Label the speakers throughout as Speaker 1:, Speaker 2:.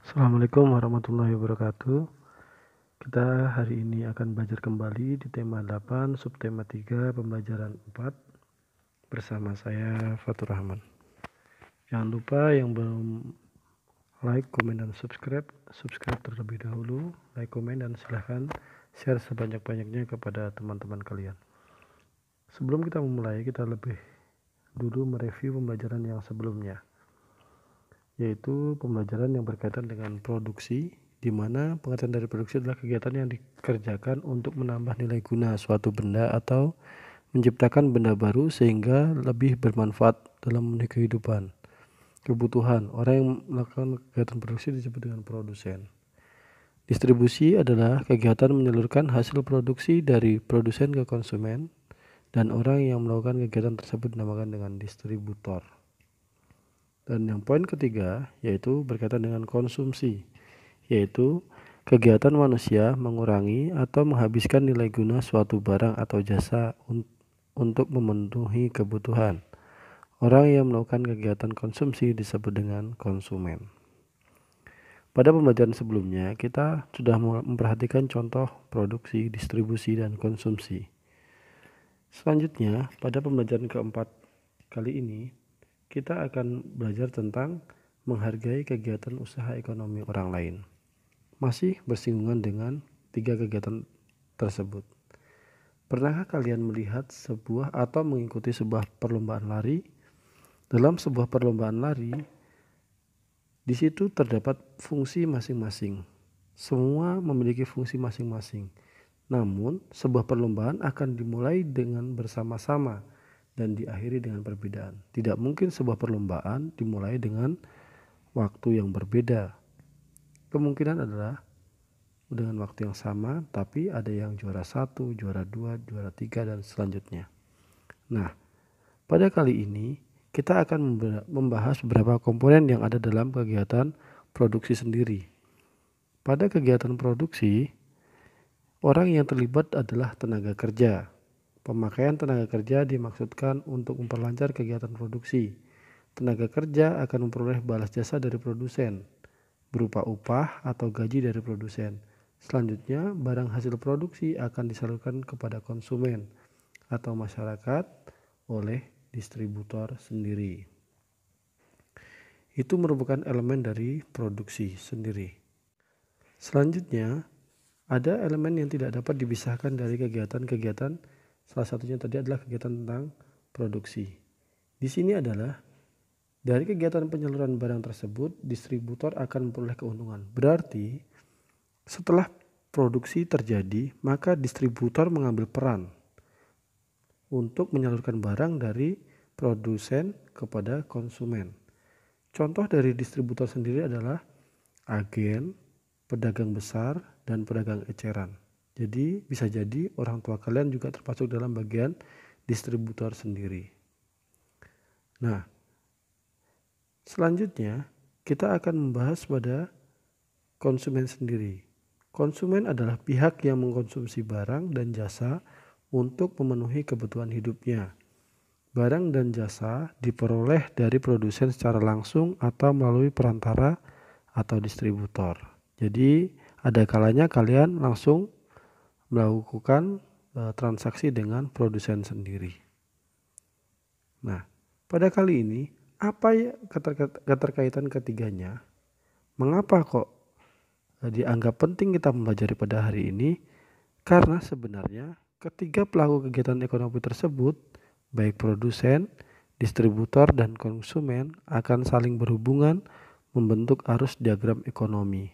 Speaker 1: Assalamualaikum warahmatullahi wabarakatuh. Kita hari ini akan belajar kembali di tema 8, subtema 3, pembelajaran 4 bersama saya Fatur Rahman. Jangan lupa yang belum like, komen, dan subscribe terlebih dahulu, like, komen, dan silahkan share sebanyak-banyaknya kepada teman-teman kalian. Sebelum kita memulai, kita lebih dulu mereview pembelajaran yang sebelumnya, yaitu pembelajaran yang berkaitan dengan produksi, di mana pengertian dari produksi adalah kegiatan yang dikerjakan untuk menambah nilai guna suatu benda atau menciptakan benda baru sehingga lebih bermanfaat dalam memenuhi kehidupan, kebutuhan. Orang yang melakukan kegiatan produksi disebut dengan produsen. Distribusi adalah kegiatan menyalurkan hasil produksi dari produsen ke konsumen, dan orang yang melakukan kegiatan tersebut dinamakan dengan distributor. Dan yang poin ketiga yaitu berkaitan dengan konsumsi, yaitu kegiatan manusia mengurangi atau menghabiskan nilai guna suatu barang atau jasa untuk memenuhi kebutuhan. Orang yang melakukan kegiatan konsumsi disebut dengan konsumen. Pada pembelajaran sebelumnya, kita sudah memperhatikan contoh produksi, distribusi, dan konsumsi. Selanjutnya, pada pembelajaran keempat kali ini, kita akan belajar tentang menghargai kegiatan usaha ekonomi orang lain. Masih bersinggungan dengan tiga kegiatan tersebut. Pernahkah kalian melihat sebuah atau mengikuti sebuah perlombaan lari? Dalam sebuah perlombaan lari, di situ terdapat fungsi masing-masing. Semua memiliki fungsi masing-masing. Namun, sebuah perlombaan akan dimulai dengan bersama-sama dan diakhiri dengan perbedaan. Tidak mungkin sebuah perlombaan dimulai dengan waktu yang berbeda. Kemungkinan adalah dengan waktu yang sama, tapi ada yang juara 1, juara 2, juara 3, dan selanjutnya. Nah, pada kali ini kita akan membahas beberapa komponen yang ada dalam kegiatan produksi sendiri. Pada kegiatan produksi, orang yang terlibat adalah tenaga kerja. Pemakaian tenaga kerja dimaksudkan untuk memperlancar kegiatan produksi. Tenaga kerja akan memperoleh balas jasa dari produsen, berupa upah atau gaji dari produsen. Selanjutnya, barang hasil produksi akan disalurkan kepada konsumen atau masyarakat oleh distributor sendiri. Itu merupakan elemen dari produksi sendiri. Selanjutnya, ada elemen yang tidak dapat dipisahkan dari kegiatan-kegiatan. Salah satunya tadi adalah kegiatan tentang produksi. Di sini adalah dari kegiatan penyaluran barang tersebut, distributor akan memperoleh keuntungan. Berarti setelah produksi terjadi, maka distributor mengambil peran untuk menyalurkan barang dari produsen kepada konsumen. Contoh dari distributor sendiri adalah agen, pedagang besar, dan pedagang eceran. Jadi bisa jadi orang tua kalian juga termasuk dalam bagian distributor sendiri. Nah, selanjutnya kita akan membahas pada konsumen sendiri. Konsumen adalah pihak yang mengkonsumsi barang dan jasa untuk memenuhi kebutuhan hidupnya. Barang dan jasa diperoleh dari produsen secara langsung atau melalui perantara atau distributor. Jadi ada kalanya kalian langsung melakukan transaksi dengan produsen sendiri. Nah, pada kali ini apa ya keterkaitan ketiganya? Mengapa kok dianggap penting kita mempelajari pada hari ini? Karena sebenarnya ketiga pelaku kegiatan ekonomi tersebut, baik produsen, distributor, dan konsumen, akan saling berhubungan membentuk arus diagram ekonomi.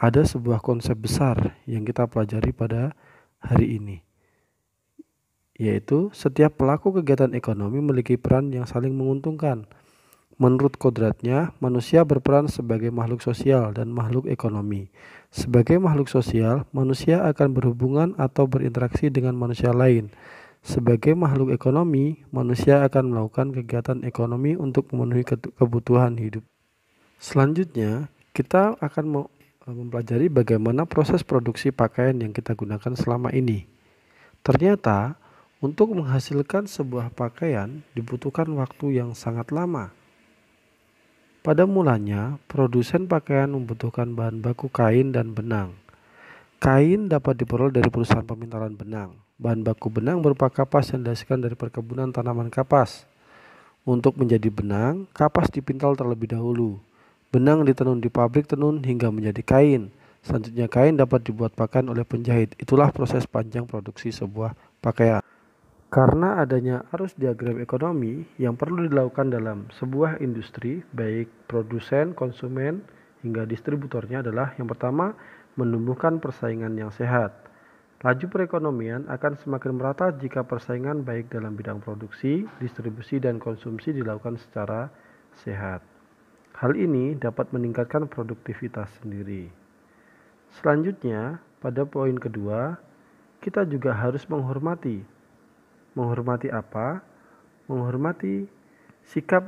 Speaker 1: Ada sebuah konsep besar yang kita pelajari pada hari ini, yaitu setiap pelaku kegiatan ekonomi memiliki peran yang saling menguntungkan. Menurut kodratnya, manusia berperan sebagai makhluk sosial dan makhluk ekonomi. Sebagai makhluk sosial, manusia akan berhubungan atau berinteraksi dengan manusia lain. Sebagai makhluk ekonomi, manusia akan melakukan kegiatan ekonomi untuk memenuhi kebutuhan hidup. Selanjutnya, kita akan mempelajari bagaimana proses produksi pakaian yang kita gunakan selama ini. Ternyata, untuk menghasilkan sebuah pakaian dibutuhkan waktu yang sangat lama. Pada mulanya, produsen pakaian membutuhkan bahan baku kain dan benang. Kain dapat diperoleh dari perusahaan pemintalan benang. Bahan baku benang berupa kapas yang dihasilkan dari perkebunan tanaman kapas. Untuk menjadi benang, kapas dipintal terlebih dahulu. Benang ditenun di pabrik tenun hingga menjadi kain. Selanjutnya kain dapat dibuat pakaian oleh penjahit. Itulah proses panjang produksi sebuah pakaian. Karena adanya arus diagram ekonomi yang perlu dilakukan dalam sebuah industri, baik produsen, konsumen, hingga distributornya adalah yang pertama, menumbuhkan persaingan yang sehat. Laju perekonomian akan semakin merata jika persaingan baik dalam bidang produksi, distribusi, dan konsumsi dilakukan secara sehat. Hal ini dapat meningkatkan produktivitas sendiri. Selanjutnya, pada poin kedua, kita juga harus menghormati. Menghormati apa? Menghormati sikap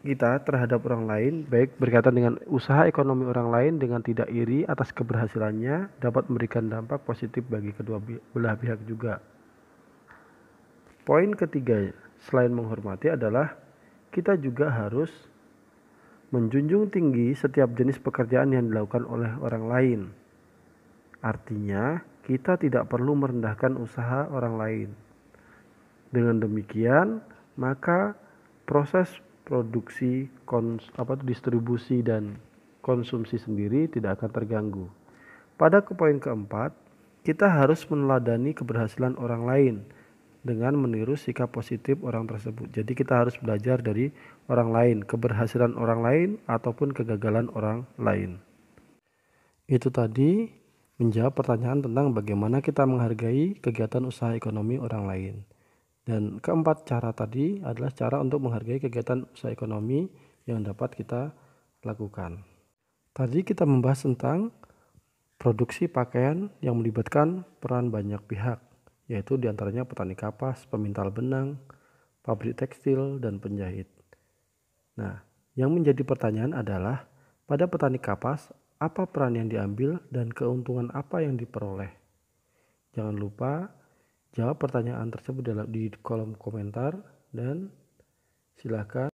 Speaker 1: kita terhadap orang lain, baik berkaitan dengan usaha ekonomi orang lain dengan tidak iri atas keberhasilannya, dapat memberikan dampak positif bagi kedua belah pihak juga. Poin ketiga, selain menghormati adalah kita juga harus menjunjung tinggi setiap jenis pekerjaan yang dilakukan oleh orang lain. Artinya, kita tidak perlu merendahkan usaha orang lain. Dengan demikian, maka proses produksi, distribusi dan konsumsi sendiri tidak akan terganggu. Pada poin keempat, kita harus meneladani keberhasilan orang lain dengan meniru sikap positif orang tersebut. Jadi kita harus belajar dari orang lain, keberhasilan orang lain ataupun kegagalan orang lain. Itu tadi menjawab pertanyaan tentang bagaimana kita menghargai kegiatan usaha ekonomi orang lain. Dan keempat cara tadi adalah cara untuk menghargai kegiatan usaha ekonomi yang dapat kita lakukan. Tadi kita membahas tentang produksi pakaian yang melibatkan peran banyak pihak, yaitu diantaranya petani kapas, pemintal benang, pabrik tekstil, dan penjahit. Nah, yang menjadi pertanyaan adalah, pada petani kapas, apa peran yang diambil dan keuntungan apa yang diperoleh? Jangan lupa jawab pertanyaan tersebut di kolom komentar dan silakan